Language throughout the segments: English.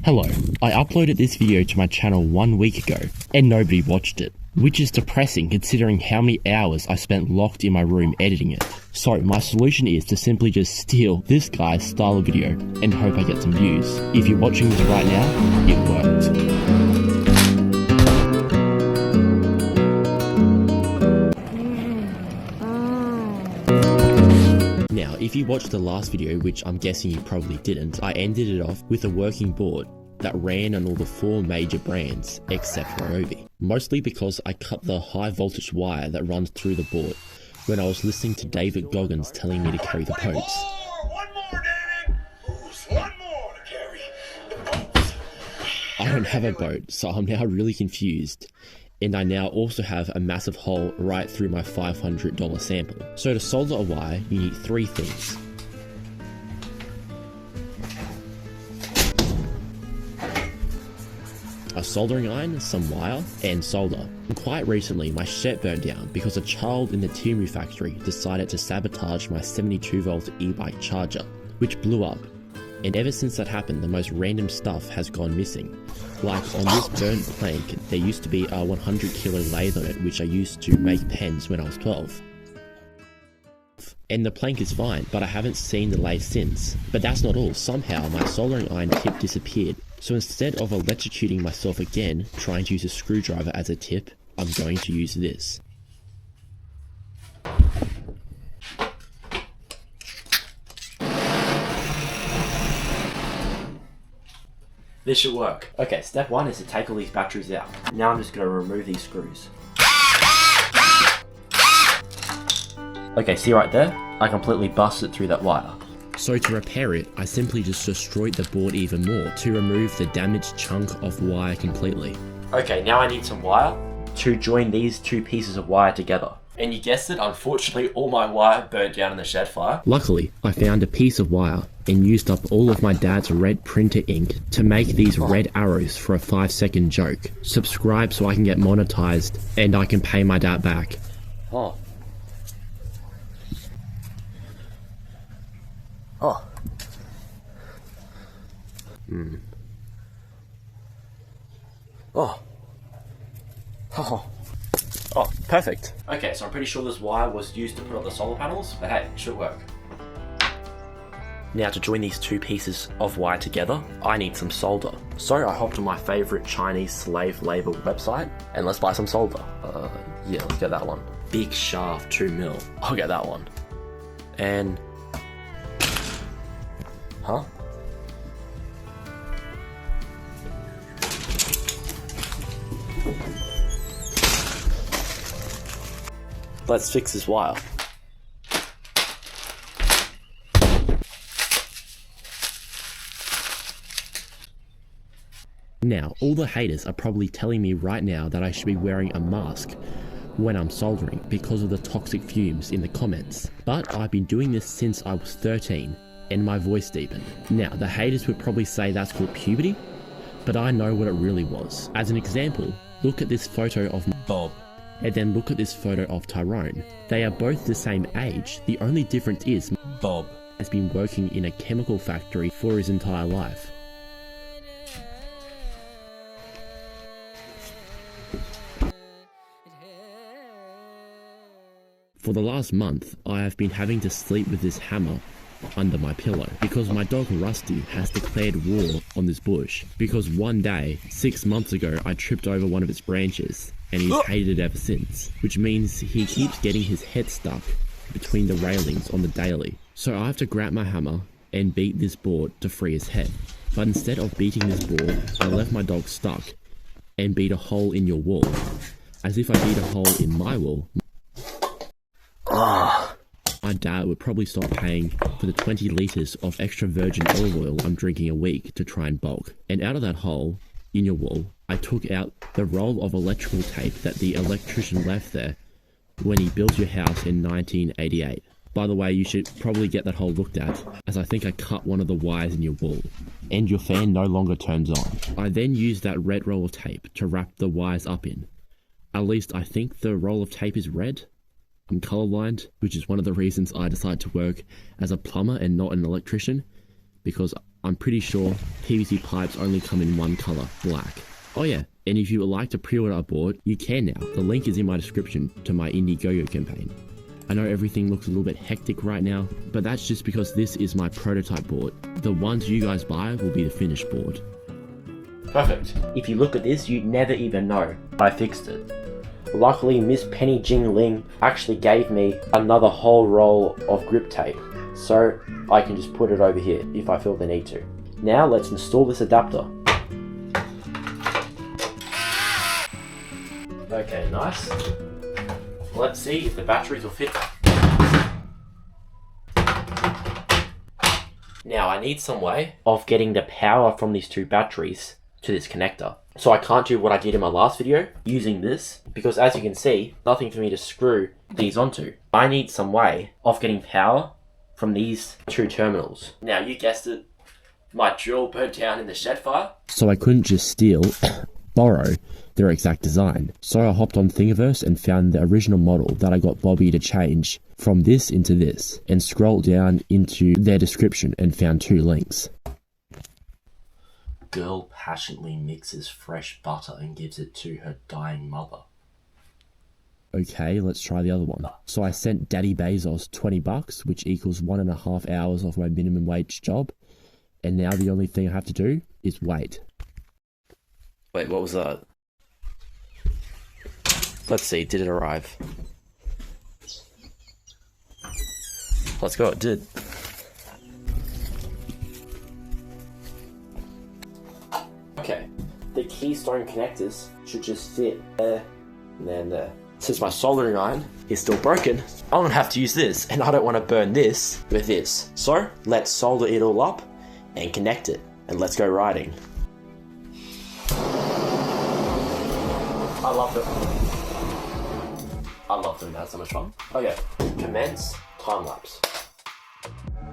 Hello, I uploaded this video to my channel 1 week ago, and nobody watched it. Which is depressing considering how many hours I spent locked in my room editing it. So my solution is to simply just steal this guy's style of video and hope I get some views. If you're watching this right now, it worked. Now, if you watched the last video, which I'm guessing you probably didn't, I ended it off with a working board that ran on all the 4 major brands except Ryobi. Mostly because I cut the high voltage wire that runs through the board when I was listening to David Goggins telling me to carry the posts. One more, David! Who's one more to carry the boats? I don't have a boat, so I'm now really confused. And I now also have a massive hole right through my $500 sample. So to solder a wire, you need 3 things. A soldering iron, some wire, and solder. And quite recently, my shed burned down because a child in the Timu factory decided to sabotage my 72-volt e-bike charger, which blew up. And ever since that happened, the most random stuff has gone missing. Like on this burnt plank, there used to be a 100 kilo lathe on it which I used to make pens when I was 12. And the plank is fine, but I haven't seen the lathe since. But that's not all, somehow my soldering iron tip disappeared. So instead of electrocuting myself again, trying to use a screwdriver as a tip, I'm going to use this. This should work. Okay, step 1 is to take all these batteries out. Now I'm just going to remove these screws. Okay, see right there? I completely busted through that wire. So to repair it, I simply just destroyed the board even more to remove the damaged chunk of wire completely. Okay, now I need some wire to join these 2 pieces of wire together. And you guessed it, unfortunately all my wire burnt down in the shed fire. Luckily, I found a piece of wire and used up all of my dad's red printer ink to make these red arrows for a 5-second joke. Subscribe so I can get monetized and I can pay my dad back. Oh. Oh. Oh. Oh. Oh, perfect. Okay, so I'm pretty sure this wire was used to put on the solar panels, but hey, it should work. Now to join these 2 pieces of wire together, I need some solder. So I hopped on my favorite Chinese slave labor website, and let's buy some solder. Yeah, let's get that one. Big shaft 2mm. I'll get that one. And... Huh? Let's fix this wire. Now, all the haters are probably telling me right now that I should be wearing a mask when I'm soldering because of the toxic fumes in the comments. But I've been doing this since I was 13 and my voice deepened. Now, the haters would probably say that's called puberty, but I know what it really was. As an example, look at this photo of Bob. And then look at this photo of Tyrone. They are both the same age. The only difference is Bob has been working in a chemical factory for his entire life. For the last month, I have been having to sleep with this hammer under my pillow because my dog Rusty has declared war on this bush because one day, 6 months ago, I tripped over one of its branches and he's hated it ever since, which means he keeps getting his head stuck between the railings on the daily. So I have to grab my hammer and beat this board to free his head. But instead of beating this board, I left my dog stuck and beat a hole in your wall. As if I beat a hole in my wall, my dad would probably stop paying for the 20 litres of extra virgin olive oil I'm drinking a week to try and bulk. And out of that hole in your wall, I took out the roll of electrical tape that the electrician left there when he built your house in 1988. By the way, you should probably get that hole looked at, as I think I cut one of the wires in your wall. And your fan no longer turns on. I then used that red roll of tape to wrap the wires up in. At least I think the roll of tape is red. I'm colorblind, which is one of the reasons I decided to work as a plumber and not an electrician, because I'm pretty sure PVC pipes only come in one colour, black. Oh yeah, and if you would like to pre-order a board, you can now. The link is in my description to my Indiegogo campaign. I know everything looks a little bit hectic right now, but that's just because this is my prototype board. The ones you guys buy will be the finished board. Perfect. If you look at this, you'd never even know I fixed it. Luckily, Miss Penny Jing Ling actually gave me another whole roll of grip tape, so I can just put it over here if I feel the need to. Now let's install this adapter. Okay, nice. Let's see if the batteries will fit. Now I need some way of getting the power from these two batteries to this connector. So I can't do what I did in my last video using this, because as you can see, nothing for me to screw these onto. I need some way of getting power from these two terminals. Now you guessed it, my drill burnt down in the shed fire. So I couldn't just steal, borrow their exact design. So I hopped on Thingiverse and found the original model that I got Bobby to change from this into this, and scrolled down into their description and found two links. Girl passionately mixes fresh butter and gives it to her dying mother. Okay, let's try the other one. So I sent Daddy Bezos $20, which equals 1.5 hours of my minimum wage job. And now the only thing I have to do is wait. Wait, what was that? Let's see, did it arrive? Let's go, it did. Okay, the keystone connectors should just fit there and then there. Since my soldering iron is still broken, I'm gonna have to use this, and I don't want to burn this with this. So let's solder it all up and connect it, and let's go riding. I love it. I love doing that, so much fun. Okay, commence time lapse.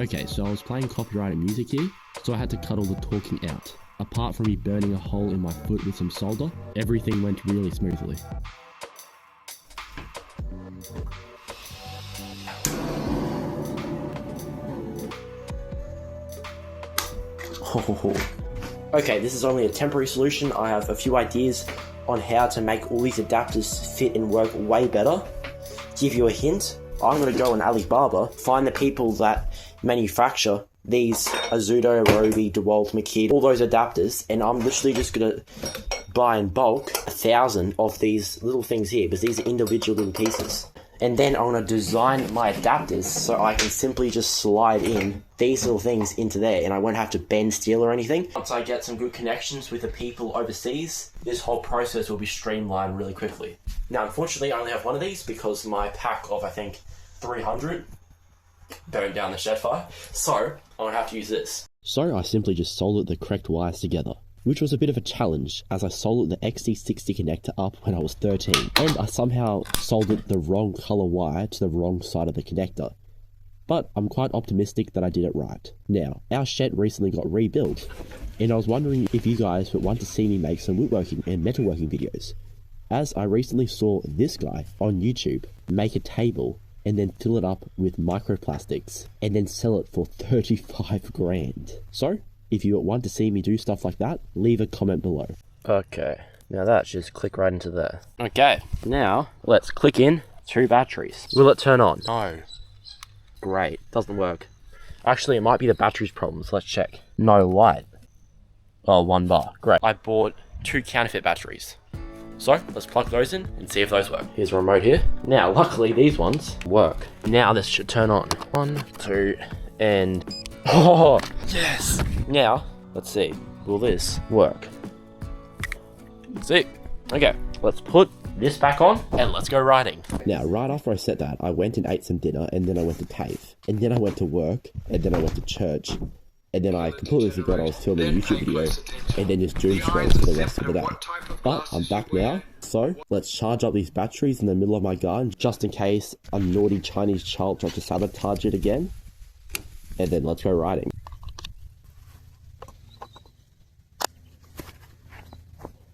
Okay, so I was playing copyrighted music here, so I had to cut all the talking out. Apart from me burning a hole in my foot with some solder, everything went really smoothly. Oh. Okay, this is only a temporary solution. I have a few ideas on how to make all these adapters fit and work way better. Give you a hint, I'm going to go on Alibaba, find the people that manufacture these Azudo, Rovi, DeWalt, McKidd, all those adapters, and I'm literally just going to buy in bulk 1,000 of these little things here, because these are individual little pieces. And then I'm going to design my adapters so I can simply just slide in these little things into there, and I won't have to bend steel or anything. Once I get some good connections with the people overseas, this whole process will be streamlined really quickly. Now, unfortunately, I only have one of these because my pack of, I think, 300 burned down the shed fire, so I'm going to have to use this. So I simply just soldered the correct wires together, which was a bit of a challenge as I soldered the XT60 connector up when I was 13, and I somehow soldered the wrong colour wire to the wrong side of the connector. But I'm quite optimistic that I did it right. Now, our shed recently got rebuilt, and I was wondering if you guys would want to see me make some woodworking and metalworking videos, as I recently saw this guy on YouTube make a table and then fill it up with microplastics and then sell it for 35 grand. So, if you want to see me do stuff like that, leave a comment below. Okay, now that just click right into there. Okay, now let's click in 2 batteries. Will it turn on? No. Great, doesn't work. Actually, it might be the battery's problem, so let's check. No light. Oh, 1 bar, great. I bought 2 counterfeit batteries. So, let's plug those in and see if those work. Here's a remote here. Now, luckily these ones work. Now this should turn on. 1, 2, and... Oh, yes! Now, let's see. Will this work? Let's see. Okay, let's put this back on and let's go riding. Now, right after I said that, I went and ate some dinner, and then I went to TAFE, and then I went to work, and then I went to church, and then I completely forgot I was filming a YouTube video, and then just doom scrolled for the rest of the day. But I'm back now, so let's charge up these batteries in the middle of my garden, just in case a naughty Chinese child tries to sabotage it again. And then let's go riding.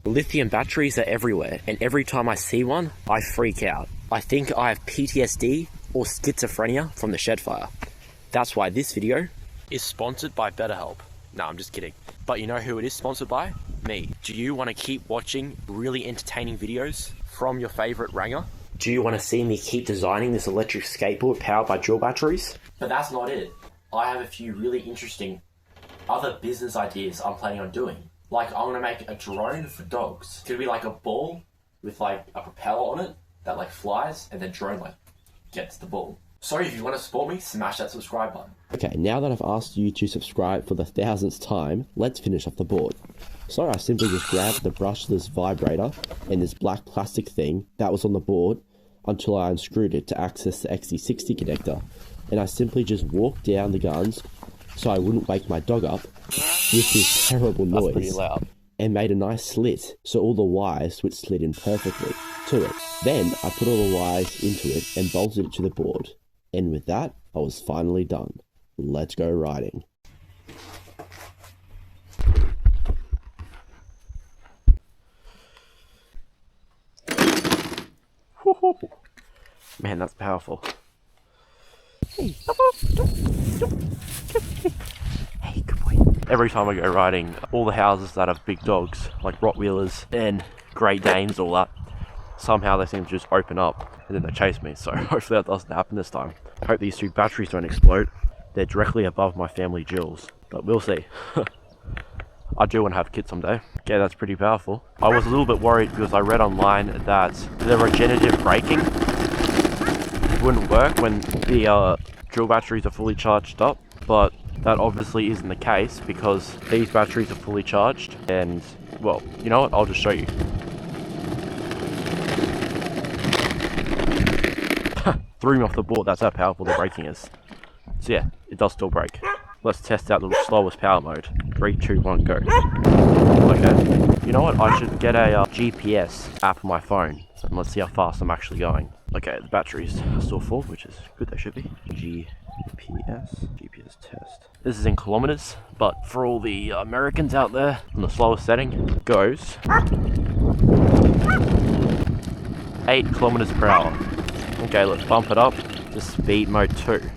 Lithium batteries are everywhere, and every time I see one, I freak out. I think I have PTSD or schizophrenia from the shed fire. That's why this video is sponsored by BetterHelp. No, I'm just kidding. But you know who it is sponsored by? Me. Do you want to keep watching really entertaining videos from your favorite ranger? Do you want to see me keep designing this electric skateboard powered by drill batteries? But that's not it. I have a few really interesting other business ideas I'm planning on doing. Like, I want to make a drone for dogs. It's going to be like a ball with like a propeller on it that like flies, and the drone like gets the ball. So if you want to support me, smash that subscribe button. Okay, now that I've asked you to subscribe for the 1000th time, let's finish off the board. So I simply just grabbed the brushless vibrator and this black plastic thing that was on the board until I unscrewed it to access the XT60 connector. And I simply just walked down the guns so I wouldn't wake my dog up with this terrible noise. That's pretty loud. And made a nice slit so all the wires would slid in perfectly to it. Then I put all the wires into it and bolted it to the board. And with that, I was finally done. Let's go riding. Man, that's powerful. Hey, good boy. Every time I go riding, all the houses that have big dogs, like Rottweilers and Great Danes, all that, somehow they seem to just open up and then they chase me. So hopefully that doesn't happen this time. I hope these two batteries don't explode. They're directly above my family jewels, but we'll see. I do want to have kids someday. Okay, that's pretty powerful. I was a little bit worried because I read online that the regenerative braking wouldn't work when the drill batteries are fully charged up, but that obviously isn't the case because these batteries are fully charged. And well, you know what, I'll just show you. Threw me off the board, that's how powerful the braking is. So yeah, it does still brake. Let's test out the slowest power mode. 3, 2, 1, go. Okay, you know what, I should get a GPS app on my phone and let's see how fast I'm actually going. Okay, the battery's still full, which is good, they should be. GPS test. This is in kilometers, but for all the Americans out there, on the slowest setting, goes 8 kilometers per hour. Okay, let's bump it up to speed mode 2. Okay,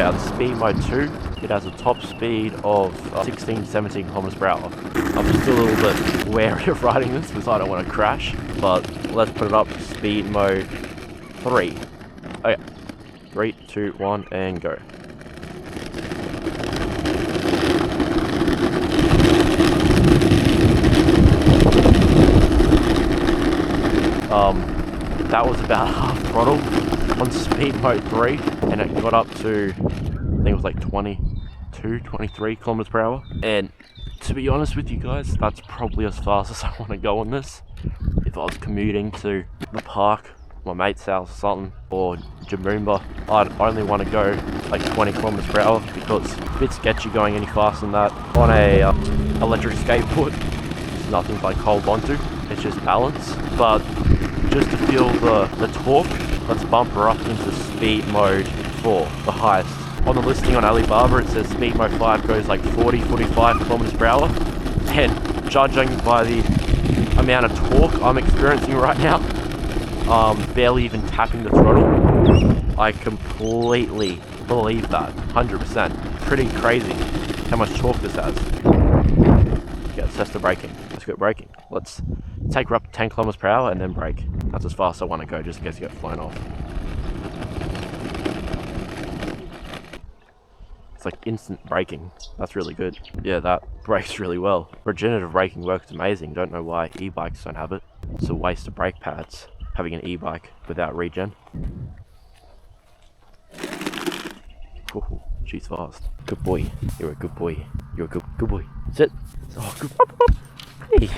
at speed mode 2, it has a top speed of 16, 17 kilometers per hour. I'm still a little bit wary of riding this because I don't want to crash, but let's put it up to speed mode 3. Okay, 3, 2, 1, and go. That was about half throttle on speed mode 3, and it got up to, I think it was like 22, 23 kilometers per hour. And to be honest with you guys, that's probably as fast as I want to go on this. If I was commuting to the park, my mate's house or something, or Jamoomba, I'd only want to go like 20 kilometers per hour because it's a bit sketchy going any faster than that. On a electric skateboard, it's nothing like hold onto, it's just balance. But just to feel the torque, let's bump her up into speed mode 4, the highest. On the listing on Alibaba, it says speed mode 5 goes like 40, 45 kilometers per hour. And judging by the amount of torque I'm experiencing right now, barely even tapping the throttle, I completely believe that, 100%. Pretty crazy how much torque this has. Okay, let's test the braking. Let's go braking. Let's take her up to 10 kilometers per hour and then brake. That's as fast as I want to go, just in case you get flown off. It's like instant braking. That's really good. Yeah, that brakes really well. Regenerative braking works amazing. Don't know why e-bikes don't have it. It's a waste of brake pads having an e-bike without regen. Ooh, she's fast. Good boy. You're a good boy. You're a good boy. Sit. Oh, good. Hey.